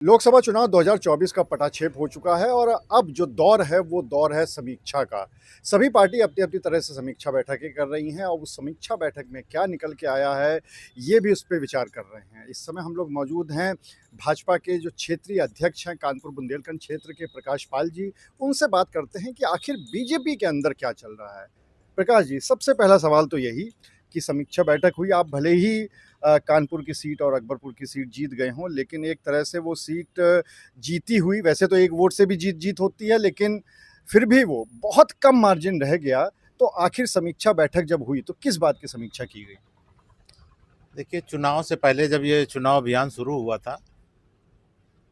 लोकसभा चुनाव 2024 का पटाक्षेप हो चुका है और अब जो दौर है वो दौर है समीक्षा का। सभी पार्टी अपनी-अपनी तरह से समीक्षा बैठकें कर रही हैं और उस समीक्षा बैठक में क्या निकल के आया है, ये भी उस पे विचार कर रहे हैं। इस समय हम लोग मौजूद हैं भाजपा के जो क्षेत्रीय अध्यक्ष हैं कानपुर बुंदेलखंड क्षेत्र के प्रकाश पाल जी, उनसे बात करते हैं कि आखिर बीजेपी के अंदर क्या चल रहा है? प्रकाश जी, सबसे पहला सवाल तो यही कि समीक्षा बैठक हुई, आप भले ही कानपुर की सीट और अकबरपुर की सीट जीत गए हों, लेकिन एक तरह से वो सीट जीती हुई, वैसे तो एक वोट से भी जीत होती है, लेकिन फिर भी वो बहुत कम मार्जिन रह गया। तो आखिर समीक्षा बैठक जब हुई, तो किस बात की समीक्षा की गई? देखिए, चुनाव से पहले जब ये चुनाव अभियान शुरू हुआ था,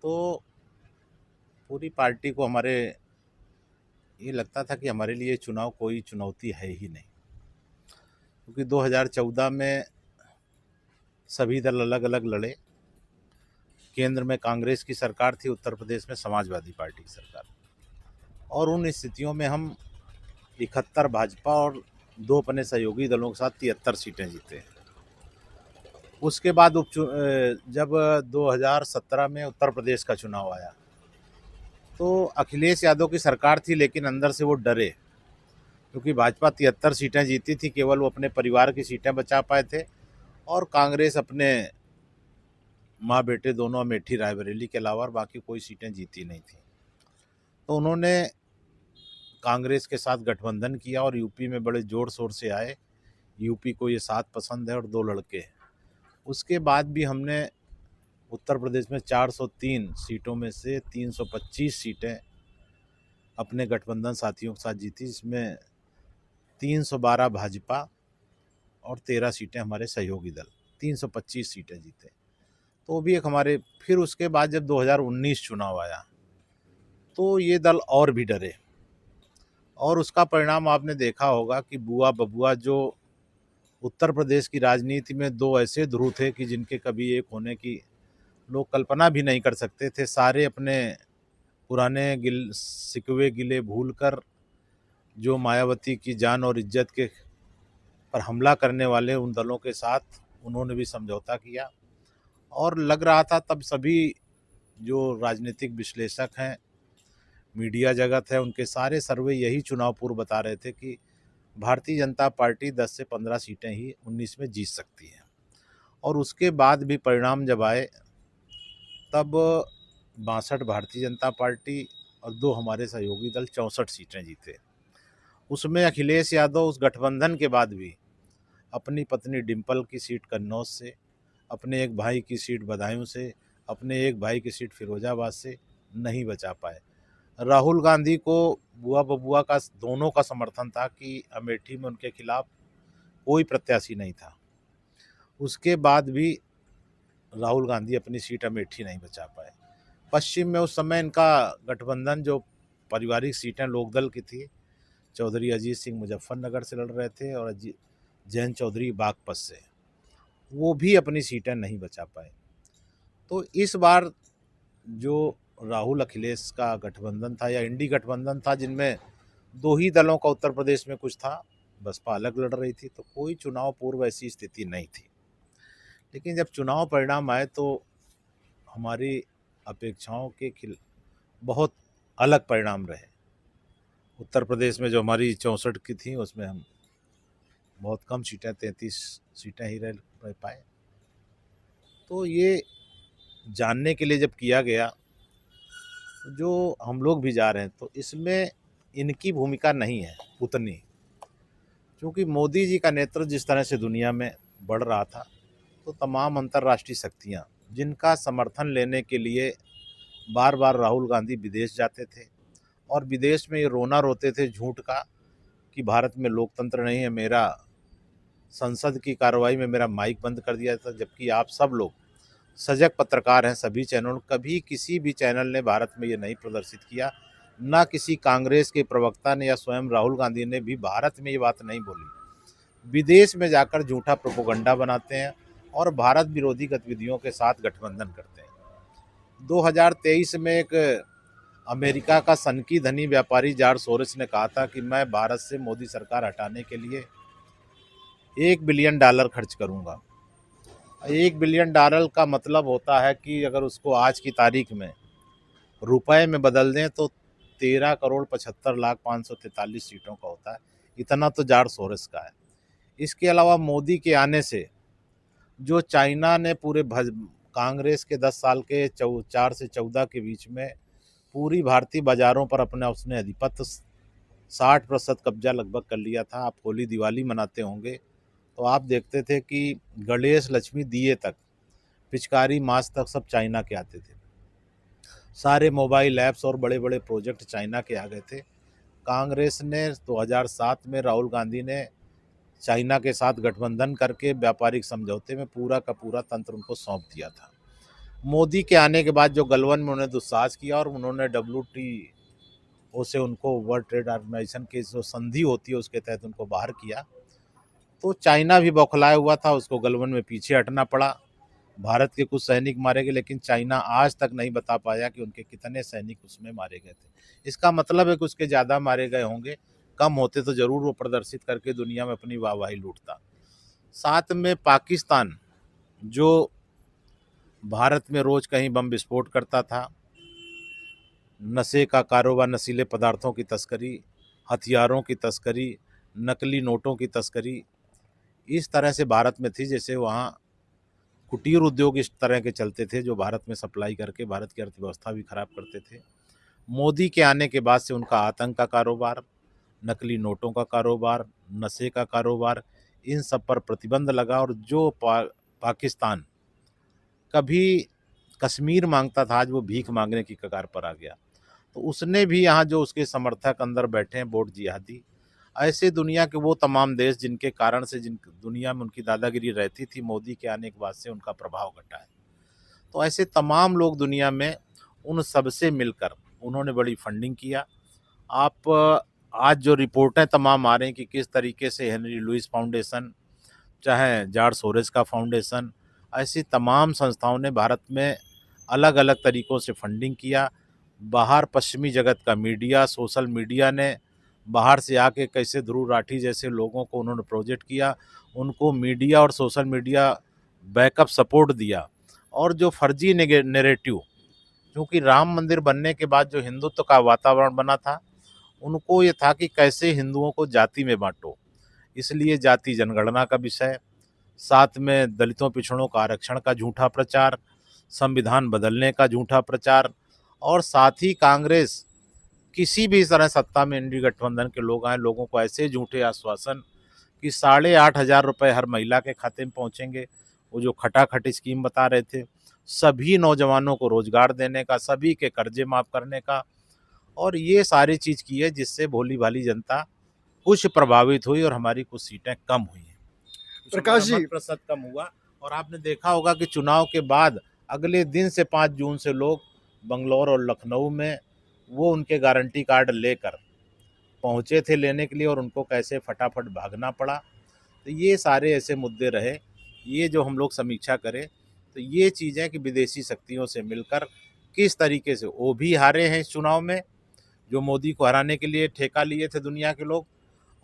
तो पूरी पार्टी को हमारे ये लगता था कि हमारे लिए चुनाव कोई चुनौती है ही नहीं, क्योंकि 2014 में सभी दल अलग-अलग लड़े। केंद्र में कांग्रेस की सरकार थी, उत्तर प्रदेश में समाजवादी पार्टी की सरकार, और उन स्थितियों में हम 71 भाजपा और 2 अपने सहयोगी दलों के साथ 73 सीटें जीते हैं। उसके बाद जब 2017 में उत्तर प्रदेश का चुनाव आया, तो अखिलेश यादव की सरकार थी, लेकिन अंदर से वो डरे, क्योंकि भाजपा 73 सीटें जीती थी, केवल वो अपने परिवार की सीटें बचा पाए थे, और कांग्रेस अपने माँ बेटे दोनों अमेठी रायबरेली के अलावा और बाकी कोई सीटें जीती नहीं थी। तो उन्होंने कांग्रेस के साथ गठबंधन किया और यूपी में बड़े ज़ोर शोर से आए। यूपी को ये 7 पसंद है और 2 लड़के हैं। उसके बाद भी हमने उत्तर प्रदेश में 403 सीटों में से 325 सीटें अपने गठबंधन साथियों के साथ जीती, जिसमें 312 भाजपा और 13 सीटें हमारे सहयोगी दल, 325 सीटें जीते। तो वो भी एक हमारे, फिर उसके बाद जब 2019 चुनाव आया, तो ये दल और भी डरे, और उसका परिणाम आपने देखा होगा कि बुआ बबुआ, जो उत्तर प्रदेश की राजनीति में 2 ऐसे ध्रुव थे कि जिनके कभी एक होने की लोग कल्पना भी नहीं कर सकते थे, सारे अपने पुराने सिकवे गिले भूलकर जो मायावती की जान और इज्जत के पर हमला करने वाले उन दलों के साथ उन्होंने भी समझौता किया। और लग रहा था तब सभी जो राजनीतिक विश्लेषक हैं, मीडिया जगत है, उनके सारे सर्वे यही चुनाव पूर्व बता रहे थे कि भारतीय जनता पार्टी 10 से 15 सीटें ही 19 में जीत सकती है। और उसके बाद भी परिणाम जब आए, तब 62 भारतीय जनता पार्टी और 2 हमारे सहयोगी दल 64 सीटें जीते। उसमें अखिलेश यादव उस गठबंधन के बाद भी अपनी पत्नी डिम्पल की सीट कन्नौज से, अपने एक भाई की सीट बदायूं से, अपने एक भाई की सीट फिरोजाबाद से नहीं बचा पाए। राहुल गांधी को बुआ बबुआ का दोनों का समर्थन था कि अमेठी में उनके खिलाफ कोई प्रत्याशी नहीं था। उसके बाद भी राहुल गांधी अपनी सीट अमेठी नहीं बचा पाए। पश्चिम में उस समय इनका गठबंधन जो पारिवारिक सीटें लोकदल की थी, चौधरी अजीत सिंह मुजफ्फरनगर से लड़ रहे थे और जयंत चौधरी बागपत से, वो भी अपनी सीटें नहीं बचा पाए। तो इस बार जो राहुल अखिलेश का गठबंधन था या इंडी गठबंधन था, जिनमें 2 ही दलों का उत्तर प्रदेश में कुछ था, बसपा अलग लड़ रही थी, तो कोई चुनाव पूर्व ऐसी स्थिति नहीं थी। लेकिन जब चुनाव परिणाम आए तो हमारी अपेक्षाओं के बहुत अलग परिणाम रहे। उत्तर प्रदेश में जो हमारी 64 की थी, उसमें हम बहुत कम सीटें, 33 सीटें ही रह पाए। तो ये जानने के लिए जब किया गया, जो हम लोग भी जा रहे हैं, तो इसमें इनकी भूमिका नहीं है उतनी, क्योंकि मोदी जी का नेतृत्व जिस तरह से दुनिया में बढ़ रहा था, तो तमाम अंतर्राष्ट्रीय शक्तियाँ जिनका समर्थन लेने के लिए बार बार राहुल गांधी विदेश जाते थे, और विदेश में ये रोना रोते थे झूठ का कि भारत में लोकतंत्र नहीं है, मेरा संसद की कार्रवाई में मेरा माइक बंद कर दिया था, जबकि आप सब लोग सजग पत्रकार हैं, सभी चैनल, कभी किसी भी चैनल ने भारत में ये नहीं प्रदर्शित किया, ना किसी कांग्रेस के प्रवक्ता ने या स्वयं राहुल गांधी ने भी भारत में ये बात नहीं बोली। विदेश में जाकर झूठा प्रोपोगंडा बनाते हैं और भारत विरोधी गतिविधियों के साथ गठबंधन करते हैं। 2023 में एक अमेरिका का सनकी धनी व्यापारी जॉर्ज सोरोस ने कहा था कि मैं भारत से मोदी सरकार हटाने के लिए $1 बिलियन खर्च करूंगा। $1 बिलियन का मतलब होता है कि अगर उसको आज की तारीख में रुपए में बदल दें तो 13,75,0543 सीटों का होता है। इतना तो जाड़ सोरेस का है। इसके अलावा मोदी के आने से जो चाइना ने पूरे कांग्रेस के 10 साल के 4 से 14 के बीच में पूरी भारतीय बाजारों पर अपना उसने आधिपत्य 60% कब्जा लगभग कर लिया था। आप होली दिवाली मनाते होंगे तो आप देखते थे कि गणेश लक्ष्मी दिए तक, पिचकारी मास्क तक सब चाइना के आते थे। सारे मोबाइल ऐप्स और बड़े बड़े प्रोजेक्ट चाइना के आ गए थे। कांग्रेस ने 2007 में राहुल गांधी ने चाइना के साथ गठबंधन करके व्यापारिक समझौते में पूरा का पूरा तंत्र उनको सौंप दिया था। मोदी के आने के बाद जो गलवान में उन्होंने दुस्साहस किया और उन्होंने WTO से उनको, वर्ल्ड ट्रेड ऑर्गेनाइजेशन की जो संधि होती है उसके तहत उनको बाहर किया, तो चाइना भी बौखलाया हुआ था। उसको गलवान में पीछे हटना पड़ा। भारत के कुछ सैनिक मारे गए, लेकिन चाइना आज तक नहीं बता पाया कि उनके कितने सैनिक उसमें मारे गए थे। इसका मतलब है कि उसके ज़्यादा मारे गए होंगे, कम होते तो ज़रूर वो प्रदर्शित करके दुनिया में अपनी वाहवाही लूटता। साथ में पाकिस्तान जो भारत में रोज़ कहीं बम विस्फोट करता था, नशे का कारोबार, नशीले पदार्थों की तस्करी, हथियारों की तस्करी, नकली नोटों की तस्करी, इस तरह से भारत में थी जैसे वहाँ कुटीर उद्योग इस तरह के चलते थे जो भारत में सप्लाई करके भारत की अर्थव्यवस्था भी खराब करते थे। मोदी के आने के बाद से उनका आतंक का कारोबार, नकली नोटों का कारोबार, नशे का कारोबार, इन सब पर प्रतिबंध लगा। और जो पाकिस्तान कभी कश्मीर मांगता था, आज वो भीख मांगने की कगार पर आ गया। तो उसने भी यहाँ जो उसके समर्थक अंदर बैठे हैं, वोट जिहादी, ऐसे दुनिया के वो तमाम देश जिनके कारण से जिन दुनिया में उनकी दादागिरी रहती थी, मोदी के आने के बाद से उनका प्रभाव घटा है। तो ऐसे तमाम लोग दुनिया में, उन सबसे मिलकर उन्होंने बड़ी फंडिंग किया। आप आज जो रिपोर्टें तमाम आ रही हैं कि किस तरीके से हेनरी लुइस फाउंडेशन, चाहे जॉर्ज सोरोस का फाउंडेशन, ऐसी तमाम संस्थाओं ने भारत में अलग अलग तरीक़ों से फंडिंग किया। बाहर पश्चिमी जगत का मीडिया, सोशल मीडिया ने बाहर से आके कैसे ध्रुव राठी जैसे लोगों को उन्होंने प्रोजेक्ट किया, उनको मीडिया और सोशल मीडिया बैकअप सपोर्ट दिया। और जो फर्जी नैरेटिव, क्योंकि राम मंदिर बनने के बाद जो हिंदुत्व का वातावरण बना था, उनको ये था कि कैसे हिंदुओं को जाति में बांटो, इसलिए जाति जनगणना का विषय, साथ में दलितों पिछड़ों का आरक्षण का झूठा प्रचार, संविधान बदलने का झूठा प्रचार, और साथ ही कांग्रेस किसी भी तरह सत्ता में इंडी गठबंधन के लोग आए, लोगों को ऐसे झूठे आश्वासन कि 8,500 रुपये हर महिला के खाते में पहुंचेंगे, वो जो खटाखट स्कीम बता रहे थे, सभी नौजवानों को रोजगार देने का, सभी के कर्जे माफ करने का, और ये सारी चीज़ की है जिससे भोली भाली जनता कुछ प्रभावित हुई और हमारी कुछ सीटें कम हुई हैं। प्रकाश जी, मत प्रतिशत कम हुआ। और आपने देखा होगा कि चुनाव के बाद अगले दिन से 5 जून से लोग बंगलौर और लखनऊ में वो उनके गारंटी कार्ड लेकर पहुंचे थे लेने के लिए, और उनको कैसे फटाफट भागना पड़ा। तो ये सारे ऐसे मुद्दे रहे। ये जो हम लोग समीक्षा करें तो ये चीज़ें कि विदेशी शक्तियों से मिलकर किस तरीके से वो भी हारे हैं इस चुनाव में, जो मोदी को हराने के लिए ठेका लिए थे दुनिया के लोग,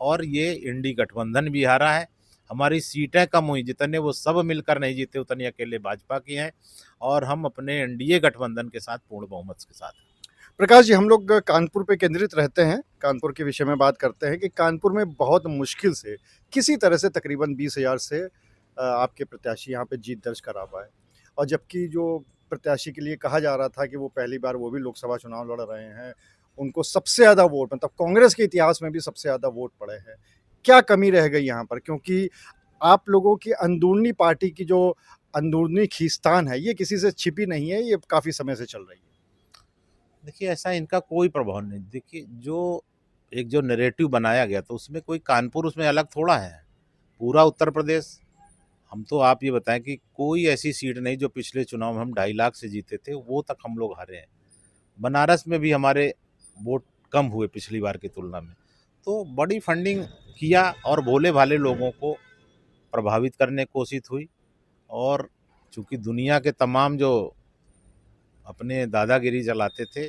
और ये इंडी गठबंधन भी हारा है। हमारी सीटें कम हुई, जितने वो सब मिलकर नहीं जीते उतनी अकेले भाजपा की हैं, और हम अपने एनडीए गठबंधन के साथ पूर्ण बहुमत के साथ हैं। प्रकाश जी, हम लोग कानपुर पे केंद्रित रहते हैं, कानपुर के विषय में बात करते हैं कि कानपुर में बहुत मुश्किल से किसी तरह से तकरीबन 20,000 से आपके प्रत्याशी यहाँ पे जीत दर्ज करा पाए, और जबकि जो प्रत्याशी के लिए कहा जा रहा था कि वो पहली बार वो भी लोकसभा चुनाव लड़ रहे हैं, उनको सबसे ज़्यादा वोट, मतलब कांग्रेस के इतिहास में भी सबसे ज़्यादा वोट पड़े हैं। क्या कमी रह गई यहाँ पर? क्योंकि आप लोगों की अंदरूनी पार्टी की जो अंदरूनी खींचतान है, ये किसी से छिपी नहीं है, ये काफ़ी समय से चल रही है। देखिए, ऐसा इनका कोई प्रभाव नहीं। देखिए, जो नैरेटिव बनाया गया तो उसमें कोई कानपुर उसमें अलग थोड़ा है, पूरा उत्तर प्रदेश। हम तो आप ये बताएं कि कोई ऐसी सीट नहीं जो पिछले चुनाव में हम 2.5 लाख से जीते थे वो तक हम लोग हारे हैं। बनारस में भी हमारे वोट कम हुए पिछली बार की तुलना में। तो बड़ी फंडिंग किया और भोले भाले लोगों को प्रभावित करने की कोशिश हुई। और चूंकि दुनिया के तमाम जो अपने दादागिरी चलाते थे,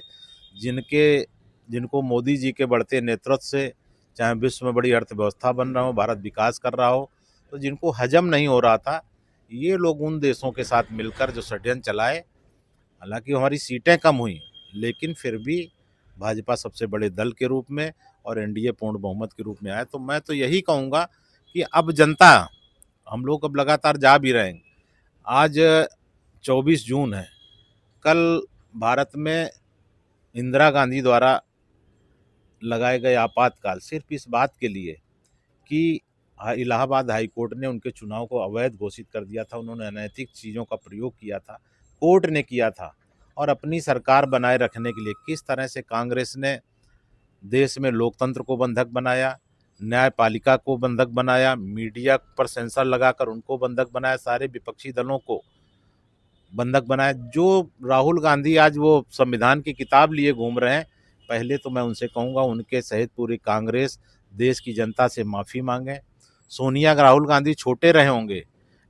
जिनको मोदी जी के बढ़ते नेतृत्व से चाहे विश्व में बड़ी अर्थव्यवस्था बन रहा हो, भारत विकास कर रहा हो, तो जिनको हजम नहीं हो रहा था ये लोग उन देशों के साथ मिलकर जो षड्यंत्र चलाए, हालांकि हमारी सीटें कम हुई, लेकिन फिर भी भाजपा सबसे बड़े दल के रूप में और एनडीए पूर्ण बहुमत के रूप में आया। तो मैं तो यही कहूँगा कि अब जनता, हम लोग अब लगातार जा भी रहे हैं। आज 24 जून है। कल भारत में इंदिरा गांधी द्वारा लगाए गए आपातकाल सिर्फ इस बात के लिए कि इलाहाबाद हाई कोर्ट ने उनके चुनाव को अवैध घोषित कर दिया था, उन्होंने अनैतिक चीज़ों का प्रयोग किया था, कोर्ट ने किया था, और अपनी सरकार बनाए रखने के लिए किस तरह से कांग्रेस ने देश में लोकतंत्र को बंधक बनाया, न्यायपालिका को बंधक बनाया, मीडिया पर सेंसर लगाकर उनको बंधक बनाया, सारे विपक्षी दलों को बंधक बनाया। जो राहुल गांधी आज वो संविधान की किताब लिए घूम रहे हैं, पहले तो मैं उनसे कहूँगा उनके सहित पूरी कांग्रेस देश की जनता से माफ़ी मांगे। सोनिया राहुल गांधी छोटे रहे होंगे,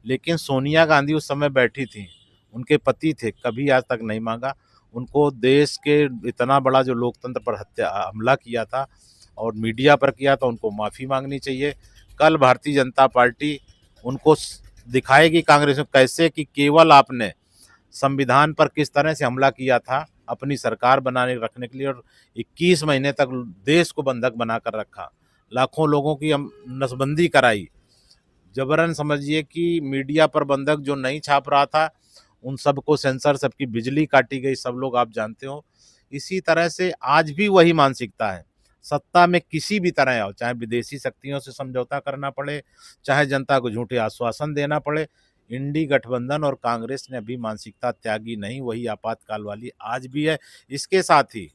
लेकिन सोनिया गांधी उस समय बैठी थी, उनके पति थे, कभी आज तक नहीं मांगा। उनको देश के इतना बड़ा जो लोकतंत्र पर हमला किया था और मीडिया पर किया था, उनको माफ़ी मांगनी चाहिए। कल भारतीय जनता पार्टी उनको दिखाएगी कांग्रेस में कैसे कि केवल आपने संविधान पर किस तरह से हमला किया था अपनी सरकार बनाने रखने के लिए, और 21 महीने तक देश को बंधक बनाकर रखा, लाखों लोगों की हम नसबंदी कराई, जबरन समझिए कि मीडिया पर बंधक जो नहीं छाप रहा था उन सबको सेंसर, सबकी बिजली काटी गई, सब लोग आप जानते हो। इसी तरह से आज भी वही मानसिकता है। सत्ता में किसी भी तरह आओ, चाहे विदेशी शक्तियों से समझौता करना पड़े, चाहे जनता को झूठे आश्वासन देना पड़े, इंडी गठबंधन और कांग्रेस ने अभी मानसिकता त्यागी नहीं, वही आपातकाल वाली आज भी है। इसके साथ ही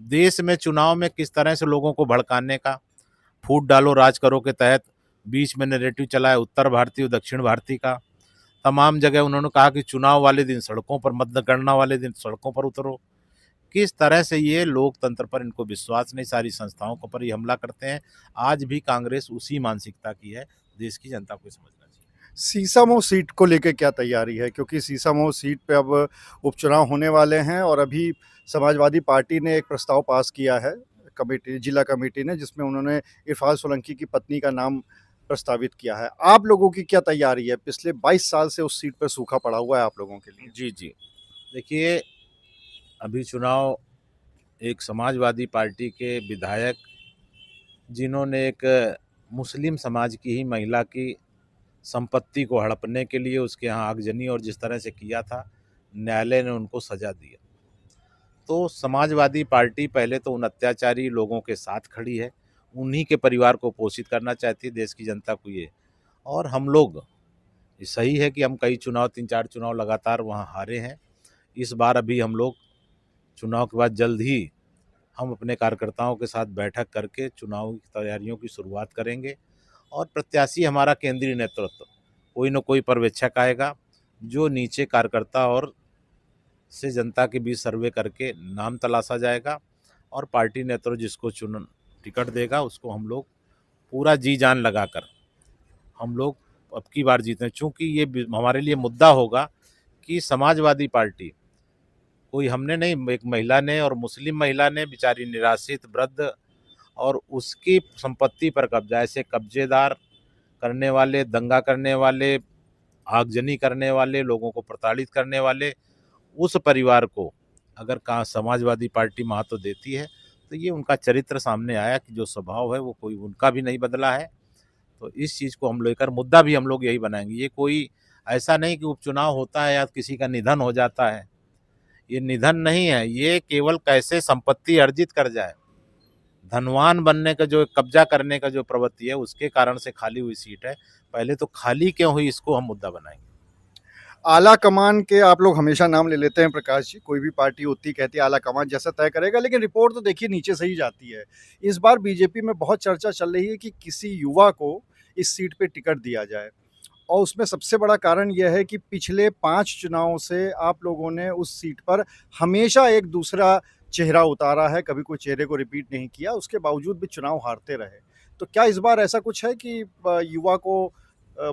देश में चुनाव में किस तरह से लोगों को भड़काने का, फूट डालो राज करो के तहत बीच में नैरेटिव चला है उत्तर भारतीय और दक्षिण भारतीय का। तमाम जगह उन्होंने कहा कि चुनाव वाले दिन सड़कों पर, मतगणना वाले दिन सड़कों पर उतरो। किस तरह से ये लोकतंत्र पर इनको विश्वास नहीं, सारी संस्थाओं के ऊपर ये हमला करते हैं। आज भी कांग्रेस उसी मानसिकता की है, देश की जनता को समझना चाहिए। सीसामऊ सीट को लेके क्या तैयारी है? क्योंकि सीसामऊ सीट पे अब उपचुनाव होने वाले हैं और अभी समाजवादी पार्टी ने एक प्रस्ताव पास किया है कमेटी, जिला कमेटी ने, जिसमें उन्होंने इरफान सोलंकी की पत्नी का नाम प्रस्तावित किया है। आप लोगों की क्या तैयारी है? पिछले 22 साल से उस सीट पर सूखा पड़ा हुआ है आप लोगों के लिए। जी जी, देखिए, अभी चुनाव एक समाजवादी पार्टी के विधायक, जिन्होंने एक मुस्लिम समाज की ही महिला की संपत्ति को हड़पने के लिए उसके यहाँ आगजनी और जिस तरह से किया था, न्यायालय ने उनको सजा दिया। तो समाजवादी पार्टी पहले तो उन अत्याचारी लोगों के साथ खड़ी है, उन्हीं के परिवार को पोषित करना चाहती है, देश की जनता को ये। और हम लोग, ये सही है कि हम कई चुनाव, 3-4 चुनाव लगातार वहाँ हारे हैं। इस बार अभी हम लोग चुनाव के बाद जल्द ही हम अपने कार्यकर्ताओं के साथ बैठक करके चुनाव की तैयारियों की शुरुआत करेंगे, और प्रत्याशी हमारा केंद्रीय नेतृत्व, कोई न कोई पर्यवेक्षक आएगा जो नीचे कार्यकर्ता और से जनता के बीच सर्वे करके नाम तलाशा जाएगा, और पार्टी नेतृत्व जिसको टिकट देगा उसको हम लोग पूरा जी जान लगाकर हम लोग अब की बार जीतें। चूँकि ये हमारे लिए मुद्दा होगा कि समाजवादी पार्टी, कोई हमने नहीं, एक महिला ने, और मुस्लिम महिला ने, बेचारी निराश्रित वृद्ध, और उसकी संपत्ति पर कब्जा, ऐसे कब्जेदार करने वाले, दंगा करने वाले, आगजनी करने वाले, लोगों को प्रताड़ित करने वाले उस परिवार को अगर कहाँ समाजवादी पार्टी महत्व देती है, तो ये उनका चरित्र सामने आया कि जो स्वभाव है वो कोई उनका भी नहीं बदला है। तो इस चीज़ को हम लेकर मुद्दा भी हम लोग यही बनाएंगे। ये कोई ऐसा नहीं कि उपचुनाव होता है या किसी का निधन हो जाता है, ये निधन नहीं है, ये केवल कैसे संपत्ति अर्जित कर जाए, धनवान बनने का जो कब्जा करने का जो प्रवृत्ति है, उसके कारण से खाली हुई सीट है। पहले तो खाली क्यों हुई, इसको हम मुद्दा बनाएंगे। आला कमान के आप लोग हमेशा नाम ले लेते हैं प्रकाश जी, कोई भी पार्टी होती कहती है आला कमान जैसा तय करेगा, लेकिन रिपोर्ट तो देखिए नीचे से ही जाती है। इस बार बीजेपी में बहुत चर्चा चल रही है कि किसी युवा को इस सीट पे टिकट दिया जाए, और उसमें सबसे बड़ा कारण यह है कि पिछले 5 चुनावों से आप लोगों ने उस सीट पर हमेशा एक दूसरा चेहरा उतारा है, कभी कोई चेहरे को रिपीट नहीं किया, उसके बावजूद भी चुनाव हारते रहे। तो क्या इस बार ऐसा कुछ है कि युवा को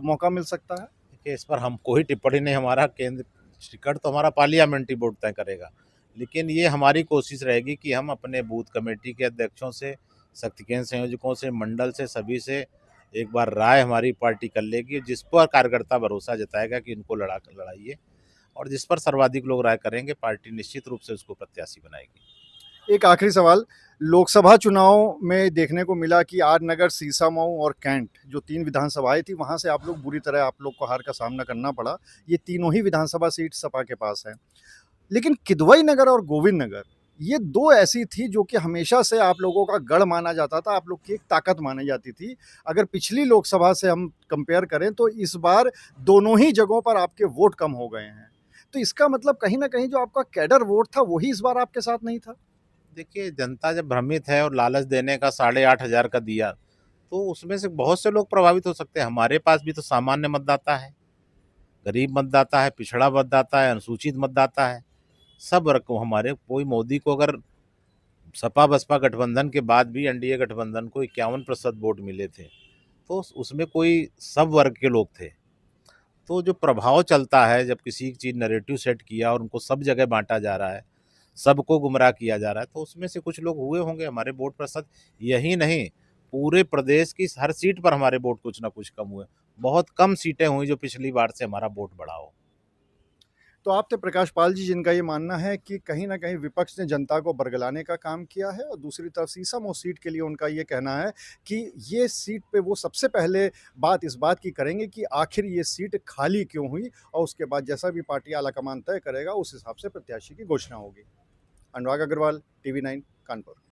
मौका मिल सकता है? देखिए, इस पर हम कोई टिप्पणी नहीं, हमारा केंद्र टिकट तो हमारा पार्लियामेंट्री बोर्ड तय करेगा, लेकिन ये हमारी कोशिश रहेगी कि हम अपने बूथ कमेटी के अध्यक्षों से, शक्ति केंद्र संयोजकों से, मंडल से, सभी से एक बार राय हमारी पार्टी कर लेगी, जिस पर कार्यकर्ता भरोसा जताएगा कि इनको लड़ाइए, और जिस पर सर्वाधिक लोग राय करेंगे, पार्टी निश्चित रूप से उसको प्रत्याशी बनाएगी। एक आखिरी सवाल, लोकसभा चुनाव में देखने को मिला कि आर नगर, सीसामऊ और कैंट जो 3 विधानसभाएँ थी, वहाँ से आप लोग बुरी तरह आप लोग को हार का सामना करना पड़ा। ये तीनों ही विधानसभा सीट सपा के पास हैं। लेकिन किदवई नगर और गोविंद नगर, ये 2 ऐसी थी जो कि हमेशा से आप लोगों का गढ़ माना जाता था, आप लोग की एक ताकत मानी जाती थी। अगर पिछली लोकसभा से हम कंपेयर करें तो इस बार दोनों ही जगहों पर आपके वोट कम हो गए हैं। तो इसका मतलब कहीं न कहीं जो आपका कैडर वोट था, वही इस बार आपके साथ नहीं था? देखिए, जनता जब भ्रमित है और लालच देने का 8,500 का दिया, तो उसमें से बहुत से लोग प्रभावित हो सकते हैं। हमारे पास भी तो सामान्य मतदाता है, गरीब मतदाता है, पिछड़ा मतदाता है, अनुसूचित मतदाता है। सब वर्ग को हमारे, कोई मोदी को अगर सपा बसपा गठबंधन के बाद भी एनडीए गठबंधन को 51% वोट मिले थे, तो उसमें कोई सब वर्ग के लोग थे। तो जो प्रभाव चलता है, जब किसी चीज़ नैरेटिव सेट किया और उनको सब जगह बांटा जा रहा है, सबको गुमराह किया जा रहा है, तो उसमें से कुछ लोग हुए होंगे। हमारे वोट प्रतिशत यही नहीं, पूरे प्रदेश की हर सीट पर हमारे वोट कुछ ना कुछ कम हुए। बहुत कम सीटें हुई जो पिछली बार से हमारा वोट बढ़ा हो। तो आप थे प्रकाश पाल जी, जिनका ये मानना है कि कहीं न कहीं विपक्ष ने जनता को बरगलाने का काम किया है, और दूसरी तरफ सीसम उस सीट के लिए उनका ये कहना है कि ये सीट पे वो सबसे पहले बात इस बात की करेंगे कि आखिर ये सीट खाली क्यों हुई, और उसके बाद जैसा भी पार्टी आलाकमान तय करेगा, उस हिसाब से प्रत्याशी की घोषणा होगी। अनुराग अग्रवाल, टीवी 9, कानपुर।